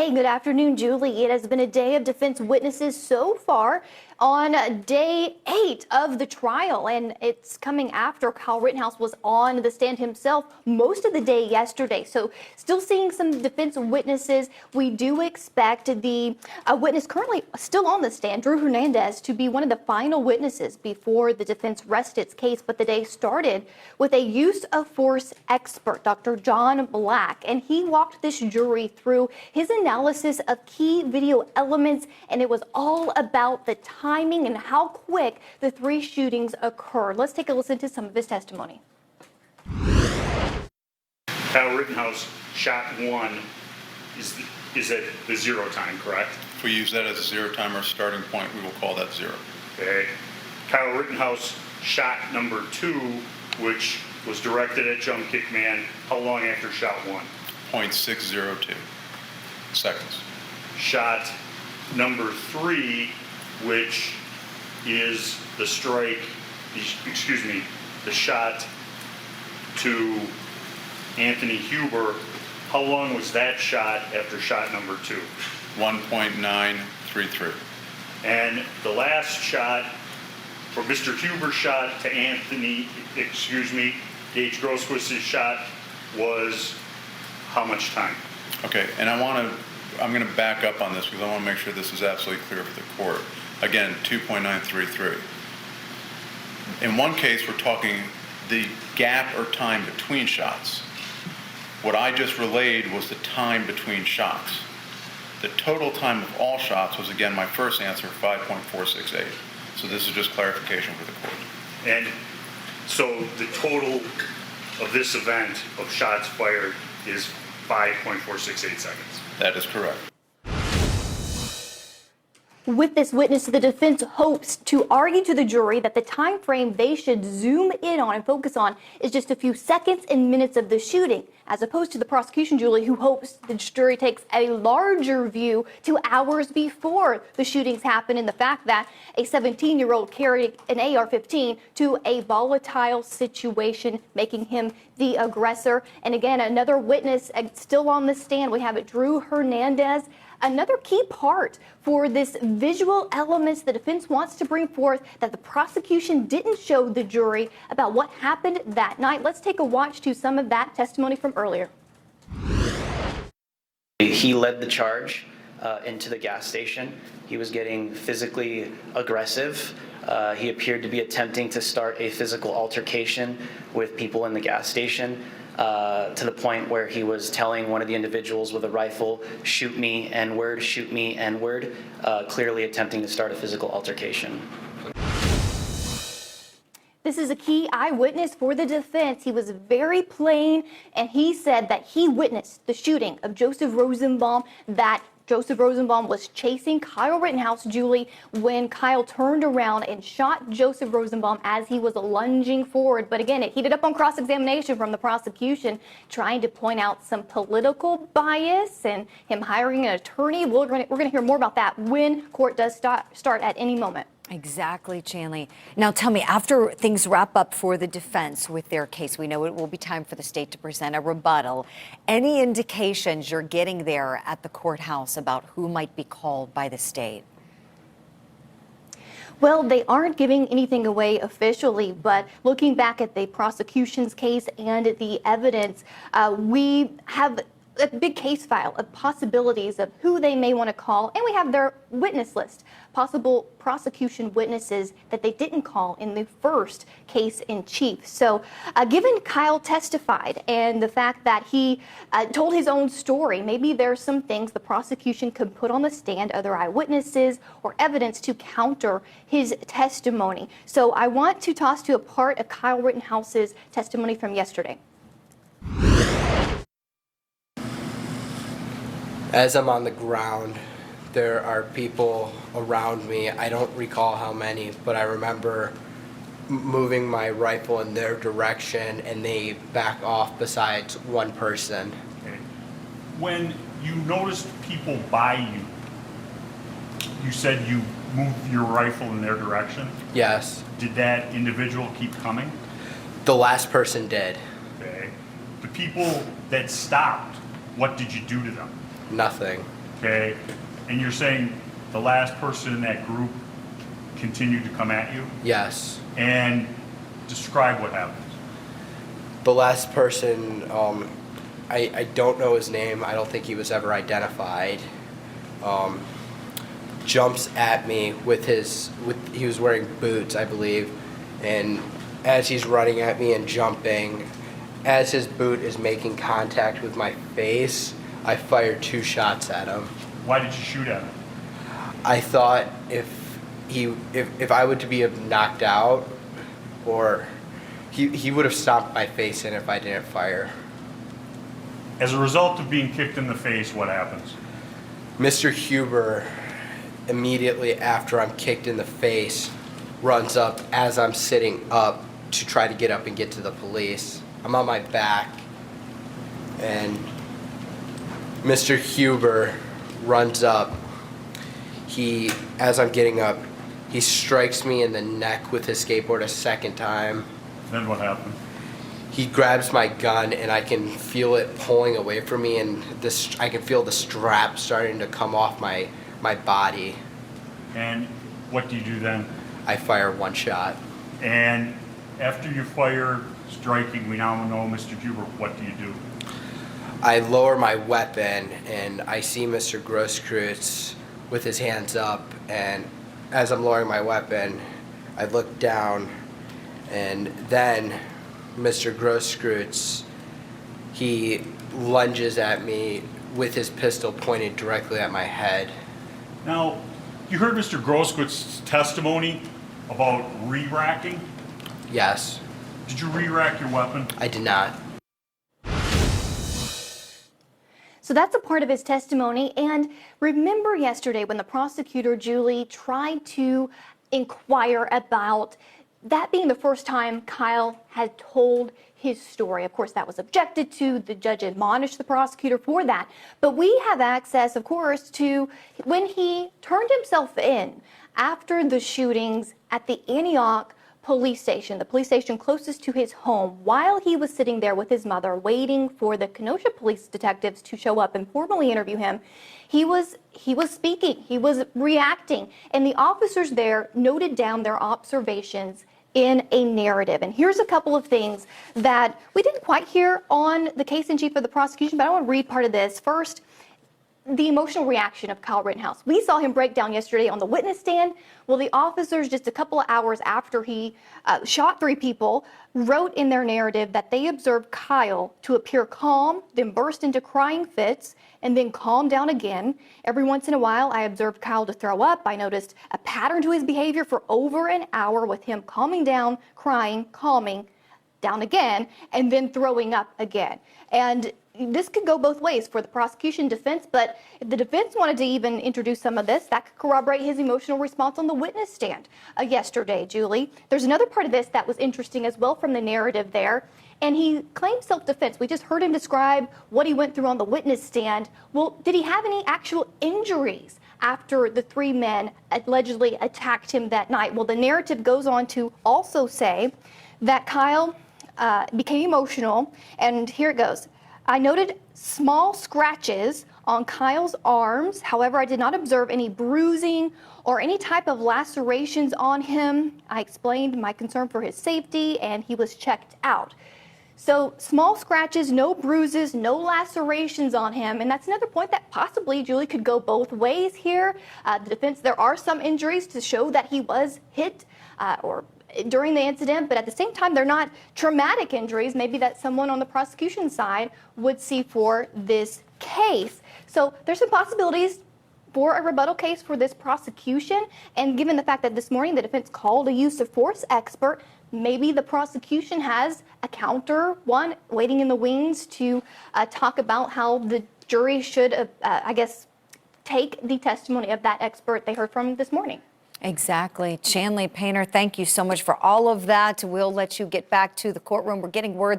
Hey, good afternoon, Julie. It has been a day of defense witnesses so far on day 8 of the trial, and it's coming after Kyle Rittenhouse was on the stand himself most of the day yesterday. So still seeing some defense witnesses. We do expect the witness currently still on the stand, Drew Hernandez, to be one of the final witnesses before the defense rests its case. But the day started with a use of force expert, Dr. John Black, and he walked this jury through his analysis of key video elements, and it was all about the timing and how quick the 3 shootings occurred. Let's take a listen to some of his testimony. Kyle Rittenhouse shot 1 is at the 0 time, correct? If we use that as a 0 timer starting point, we will call that 0. Okay. Kyle Rittenhouse shot number 2, which was directed at Jump Kick Man. How long after shot 1? 0.602 seconds. Shot number 3, which is the the shot to Anthony Huber. How long was that shot after shot number 2? 1.933. And the last shot, for Mr. Huber's shot to Anthony, Gage Grosquist's shot was how much time? Okay, and I'm going to back up on this because I want to make sure this is absolutely clear for the court. Again, 2.933. In one case, we're talking the gap or time between shots. What I just relayed was the time between shots. The total time of all shots was, again, my first answer, 5.468. So this is just clarification for the court. And so the total of this event of shots fired is 5.468 seconds. That is correct. With this witness, the defense hopes to argue to the jury that the time frame they should zoom in on and focus on is just a few seconds and minutes of the shooting, as opposed to the prosecution, Julie, who hopes the jury takes a larger view to hours before the shootings happen, and the fact that a 17-year-old carried an AR-15 to a volatile situation, making him the aggressor. And again, another witness still on the stand. We have it, Drew Hernandez. Another key part for this visual elements the defense wants to bring forth that the prosecution didn't show the jury about what happened that night. Let's take a watch to some of that testimony from earlier. He led the charge into the gas station. He was getting physically aggressive. He appeared to be attempting to start a physical altercation with people in the gas station. To the point where he was telling one of the individuals with a rifle, "Shoot me, N-word, shoot me, N-word," clearly attempting to start a physical altercation. This is a key eyewitness for the defense. He was very plain, and he said that he witnessed the shooting of Joseph Rosenbaum, that Joseph Rosenbaum was chasing Kyle Rittenhouse, Julie, when Kyle turned around and shot Joseph Rosenbaum as he was lunging forward. But again, it heated up on cross-examination from the prosecution, trying to point out some political bias and him hiring an attorney. We're going to hear more about that when court does start at any moment. Exactly, Chanley. Now tell me, after things wrap up for the defense with their case, we know it will be time for the state to present a rebuttal. Any indications you're getting there at the courthouse about who might be called by the state? Well, they aren't giving anything away officially, but looking back at the prosecution's case and the evidence, we have a big case file of possibilities of who they may want to call, and we have their witness list, possible prosecution witnesses that they didn't call in the first case in chief. So given Kyle testified and the fact that he told his own story, maybe there's some things the prosecution could put on the stand, other eyewitnesses or evidence to counter his testimony. So I want to toss to a part of Kyle Rittenhouse's testimony from yesterday. As I'm on the ground, there are people around me. I don't recall how many, but I remember moving my rifle in their direction, and they back off besides one person. Okay. When you noticed people by you, you said you moved your rifle in their direction? Yes. Did that individual keep coming? The last person did. Okay. The people that stopped, what did you do to them? Nothing. Okay, and you're saying the last person in that group continued to come at you? Yes. And describe what happened. The last person, I don't know his name. I don't think he was ever identified. Jumps at me he was wearing boots, I believe, and as he's running at me and jumping, as his boot is making contact with my face, I fired 2 shots at him. Why did you shoot at him? I thought if I would to be knocked out, or he would have stomped my face in if I didn't fire. As a result of being kicked in the face, what happens? Mr. Huber, immediately after I'm kicked in the face, runs up as I'm sitting up to try to get up and get to the police. I'm on my back, and Mr. Huber runs up. As I'm getting up, he strikes me in the neck with his skateboard a second time. Then what happened? He grabs my gun, and I can feel it pulling away from me, and I can feel the strap starting to come off my body. And what do you do then? I fire 1 shot. And after you fire, striking, we now know Mr. Huber, what do you do? I lower my weapon, and I see Mr. Grosskreutz with his hands up, and as I'm lowering my weapon, I look down, and then Mr. Grosskreutz, he lunges at me with his pistol pointed directly at my head. Now, you heard Mr. Grosskreuz's testimony about re-racking. Yes, Did you re-rack your weapon? I did not. So that's a part of his testimony. And remember yesterday when the prosecutor, Julie, tried to inquire about that being the first time Kyle had told his story. Of course, that was objected to. The judge admonished the prosecutor for that. But we have access, of course, to when he turned himself in after the shootings at the Antioch police station, the police station closest to his home, while he was sitting there with his mother waiting for the Kenosha police detectives to show up and formally interview him. He was speaking, he was reacting, and the officers there noted down their observations in a narrative. And here's a couple of things that we didn't quite hear on the case in chief of the prosecution, but I want to read part of this. First, the emotional reaction of Kyle Rittenhouse. We saw him break down yesterday on the witness stand. Well, the officers, just a couple of hours after he shot 3 people, wrote in their narrative that they observed Kyle to appear calm, then burst into crying fits, and then calm down again. Every once in a while, I observed Kyle to throw up. I noticed a pattern to his behavior for over an hour with him calming down, crying, calming down again, and then throwing up again. And this could go both ways for the prosecution defense, but if the defense wanted to even introduce some of this, that could corroborate his emotional response on the witness stand yesterday, Julie. There's another part of this that was interesting as well from the narrative there, and he claimed self-defense. We just heard him describe what he went through on the witness stand. Well, did he have any actual injuries after the 3 men allegedly attacked him that night? Well, the narrative goes on to also say that Kyle became emotional, and here it goes. I noted small scratches on Kyle's arms. However, I did not observe any bruising or any type of lacerations on him. I explained my concern for his safety, and he was checked out. So small scratches, no bruises, no lacerations on him. And that's another point that possibly, Julie, could go both ways here. The defense, there are some injuries to show that he was hit or during the incident, but at the same time, they're not traumatic injuries, maybe that someone on the prosecution side would see for this case. So there's some possibilities for a rebuttal case for this prosecution, and given the fact that this morning the defense called a use of force expert, maybe the prosecution has a counter one waiting in the wings to talk about how the jury should, I guess, take the testimony of that expert they heard from this morning. Exactly. Chanley Painter, thank you so much for all of that. We'll let you get back to the courtroom. We're getting word that